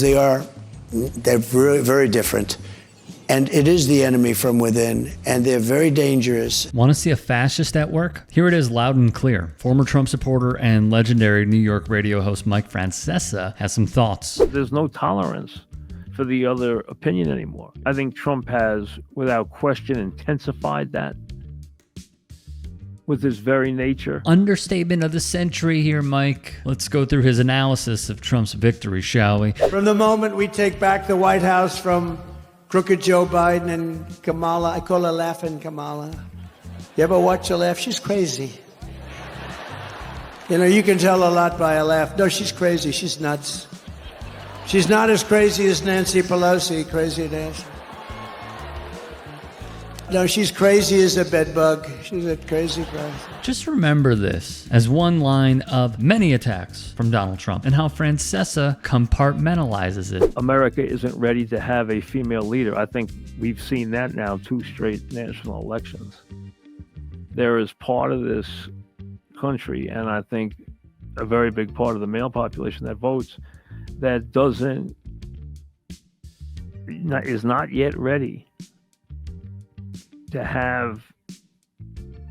They're very, very different. And it is the enemy from within, and they're very dangerous. Want to see a fascist at work? Here it is loud and clear. Former Trump supporter and legendary New York radio host Mike Francesa has some thoughts. There's no tolerance for the other opinion anymore. I think Trump has, without question, intensified that with his very nature. Understatement of the century here, Mike. Let's go through his analysis of Trump's victory, shall we? From the moment we take back the White House from crooked Joe Biden and Kamala, I call her Laughing Kamala. You ever watch her laugh? She's crazy. You know, you can tell a lot by her laugh. No, she's crazy. She's nuts. She's not as crazy as Nancy Pelosi, crazy Nancy. No, she's crazy as a bedbug. She's a crazy person. Just remember this as one line of many attacks from Donald Trump and how Francesa compartmentalizes it. America isn't ready to have a female leader. I think we've seen that now 2 straight national elections. There is part of this country, and I think a very big part of the male population that votes, that is not yet ready to have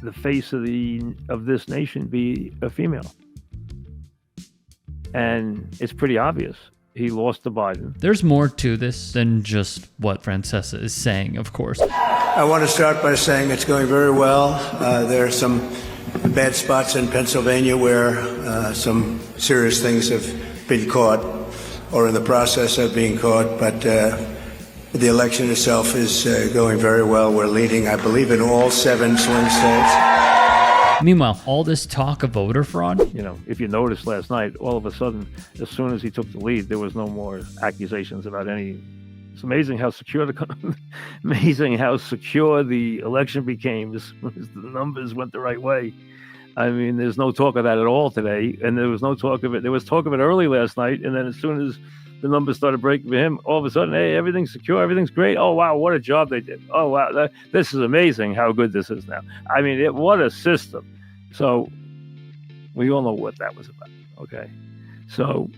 the face of this nation be a female. And it's pretty obvious. He lost to Biden. There's more to this than just what Francesa is saying, of course. I want to start by saying it's going very well. There are some bad spots in Pennsylvania where some serious things have been caught or in the process of being caught, but the election itself is going very well. We're leading, I believe, in all 7 swing states. Meanwhile, all this talk of voter fraud. You know, if you noticed last night, all of a sudden, as soon as he took the lead, there was no more accusations about any. It's amazing how secure the election became as soon as the numbers went the right way. I mean, there's no talk of that at all today, and there was no talk of it. There was talk of it early last night, and then as soon as the numbers started breaking for him, all of a sudden, hey, everything's secure, everything's great. Oh, wow, what a job they did. Oh, wow, this is amazing how good this is now. I mean, what a system. So we all know what that was about, okay? So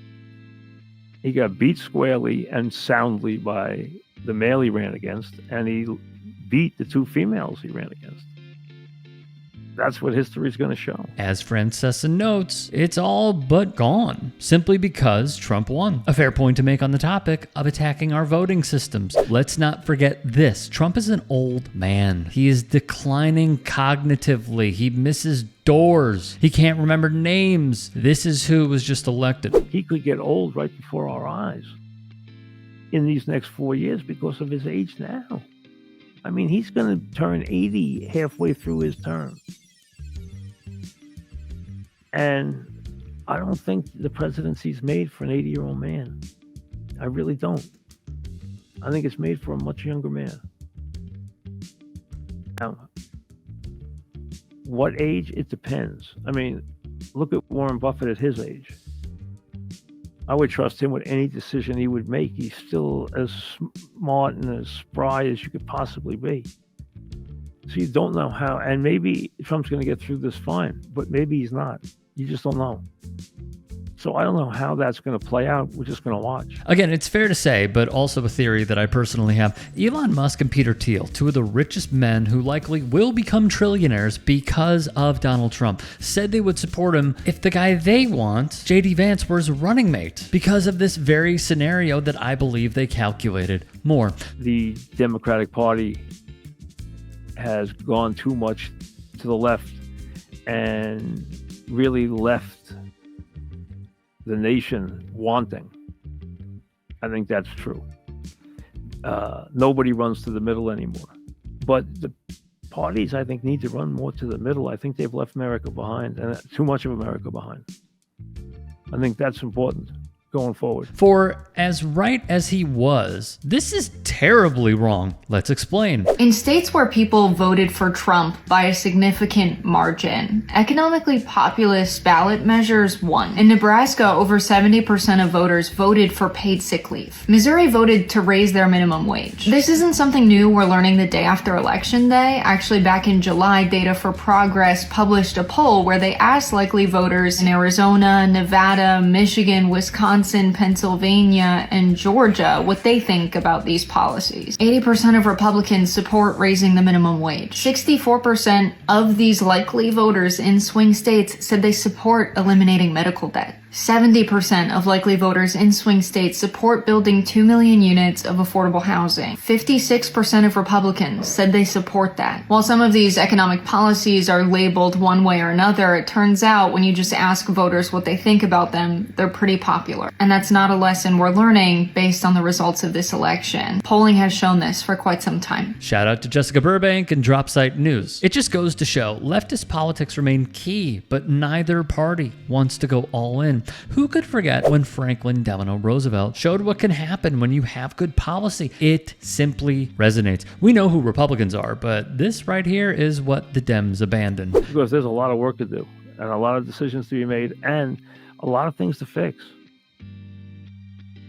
he got beat squarely and soundly by the male he ran against, and he beat the 2 females he ran against. That's what history is going to show. As Francesa notes, it's all but gone, simply because Trump won. A fair point to make on the topic of attacking our voting systems. Let's not forget this. Trump is an old man. He is declining cognitively. He misses doors. He can't remember names. This is who was just elected. He could get old right before our eyes in these next 4 years because of his age now. I mean, he's going to turn 80 halfway through his term. And I don't think the presidency's made for an 80-year-old man. I really don't. I think it's made for a much younger man. Now, what age? It depends. I mean, look at Warren Buffett at his age. I would trust him with any decision he would make. He's still as smart and as spry as you could possibly be. So you don't know how, and maybe Trump's going to get through this fine, but maybe he's not. You just don't know. So I don't know how that's going to play out. We're just going to watch. Again, it's fair to say, but also a theory that I personally have. Elon Musk and Peter Thiel, 2 of the richest men who likely will become trillionaires because of Donald Trump, said they would support him if the guy they want, J.D. Vance, were his running mate because of this very scenario that I believe they calculated more. The Democratic Party has gone too much to the left and really left the nation wanting. I think that's true. Nobody runs to the middle anymore. But the parties, I think, need to run more to the middle. I think they've left America behind, and too much of America behind. I think that's important going forward. For as right as he was, this is terribly wrong. Let's explain. In states where people voted for Trump by a significant margin, economically populist ballot measures won. In Nebraska, over 70% of voters voted for paid sick leave. Missouri voted to raise their minimum wage. This isn't something new we're learning the day after Election Day. Actually, back in July, Data for Progress published a poll where they asked likely voters in Arizona, Nevada, Michigan, Wisconsin, Wisconsin, Pennsylvania, and Georgia what they think about these policies. 80% of Republicans support raising the minimum wage. 64% of these likely voters in swing states said they support eliminating medical debt. 70% of likely voters in swing states support building 2 million units of affordable housing. 56% of Republicans said they support that. While some of these economic policies are labeled one way or another, it turns out when you just ask voters what they think about them, they're pretty popular. And that's not a lesson we're learning based on the results of this election. Polling has shown this for quite some time. Shout out to Jessica Burbank and Dropsite News. It just goes to show leftist politics remain key, but neither party wants to go all in. Who could forget when Franklin Delano Roosevelt showed what can happen when you have good policy? It simply resonates. We know who Republicans are, but this right here is what the Dems abandoned. Because there's a lot of work to do and a lot of decisions to be made and a lot of things to fix.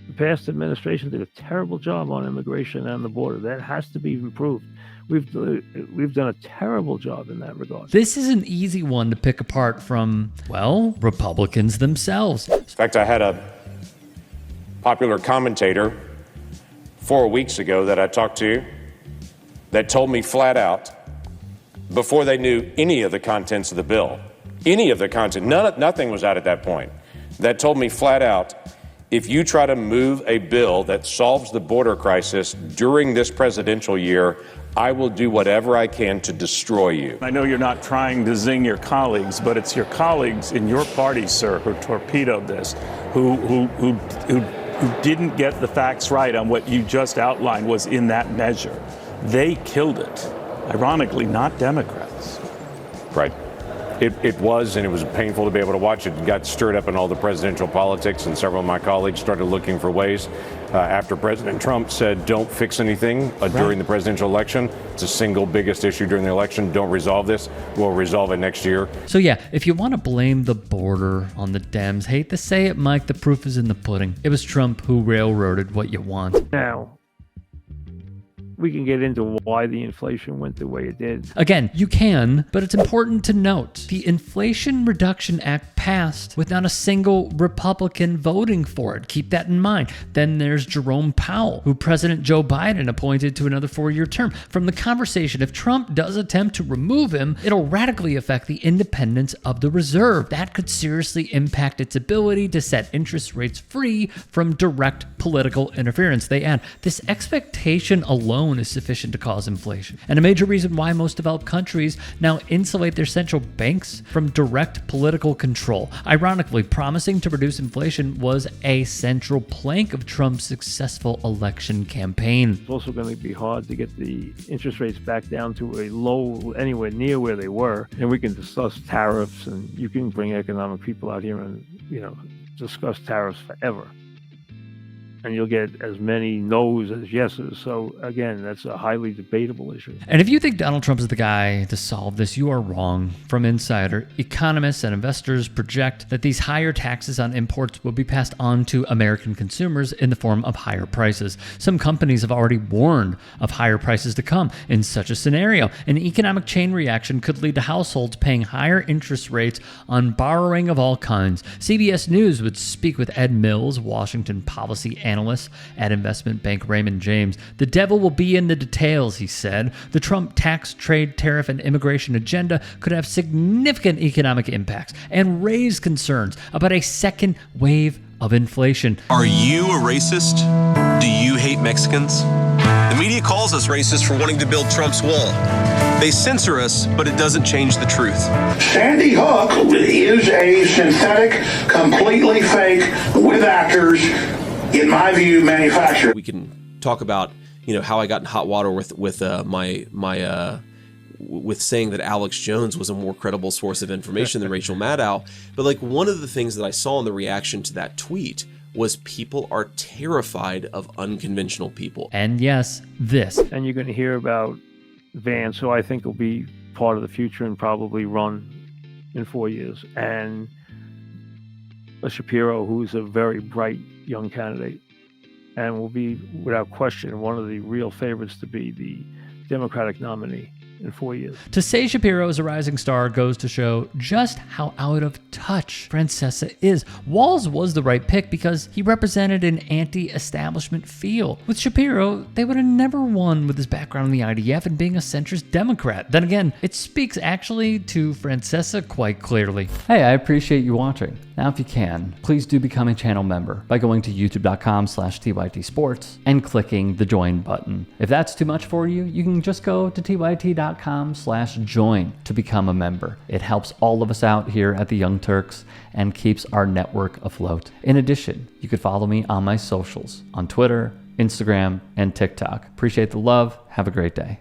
The past administration did a terrible job on immigration and the border. That has to be improved. We've done a terrible job in that regard. This is an easy one to pick apart from, well, Republicans themselves. In fact, I had a popular commentator 4 weeks ago that I talked to that told me flat out, before they knew any of the contents of the bill, nothing was out at that point, that told me flat out, if you try to move a bill that solves the border crisis during this presidential year, I will do whatever I can to destroy you. I know you're not trying to zing your colleagues, but it's your colleagues in your party, sir, who torpedoed this, who didn't get the facts right on what you just outlined was in that measure. They killed it. Ironically, not Democrats. Right. It was, and it was painful to be able to watch it. It got stirred up in all the presidential politics, and several of my colleagues started looking for ways. After President Trump said, don't fix anything during the presidential election. It's the single biggest issue during the election. Don't resolve this. We'll resolve it next year. So yeah, if you want to blame the border on the Dems, hate to say it, Mike, the proof is in the pudding. It was Trump who railroaded what you want. Now, we can get into why the inflation went the way it did. Again, you can, but it's important to note the Inflation Reduction Act passed with not a single Republican voting for it. Keep that in mind. Then there's Jerome Powell, who President Joe Biden appointed to another 4-year term. From the conversation, if Trump does attempt to remove him, it'll radically affect the independence of the reserve. That could seriously impact its ability to set interest rates free from direct political interference. They add, this expectation alone is sufficient to cause inflation, and a major reason why most developed countries now insulate their central banks from direct political control. Ironically, promising to reduce inflation was a central plank of Trump's successful election campaign. It's also going to be hard to get the interest rates back down to a low, anywhere near where they were, and we can discuss tariffs, and you can bring economic people out here and, discuss tariffs forever. And you'll get as many no's as yeses. So again, that's a highly debatable issue. And if you think Donald Trump is the guy to solve this, you are wrong. From Insider, economists and investors project that these higher taxes on imports will be passed on to American consumers in the form of higher prices. Some companies have already warned of higher prices to come. In such a scenario, an economic chain reaction could lead to households paying higher interest rates on borrowing of all kinds. CBS News would speak with Ed Mills, Washington policy analyst at investment bank Raymond James. The devil will be in the details, he said. The Trump tax, trade, tariff, and immigration agenda could have significant economic impacts and raise concerns about a second wave of inflation. Are you a racist? Do you hate Mexicans? The media calls us racist for wanting to build Trump's wall. They censor us, but it doesn't change the truth. Sandy Hook is a synthetic, completely fake, with actors, in my view, manufactured. We can talk about, how I got in hot water with saying that Alex Jones was a more credible source of information than Rachel Maddow. But one of the things that I saw in the reaction to that tweet was people are terrified of unconventional people. And yes, this. And you're going to hear about Vance, who I think will be part of the future and probably run in 4 years, and Shapiro, who's a very bright young candidate and will be, without question, one of the real favorites to be the Democratic nominee in 4 years. To say Shapiro is a rising star goes to show just how out of touch Francesa is. Walz was the right pick because he represented an anti-establishment feel. With Shapiro, they would have never won with his background in the IDF and being a centrist Democrat. Then again, it speaks actually to Francesa quite clearly. Hey, I appreciate you watching. Now if you can, please do become a channel member by going to youtube.com/TYTsports and clicking the join button. If that's too much for you, you can just go to tyt.com/join to become a member. It helps all of us out here at the Young Turks and keeps our network afloat. In addition, you could follow me on my socials on Twitter, Instagram, and TikTok. Appreciate the love. Have a great day.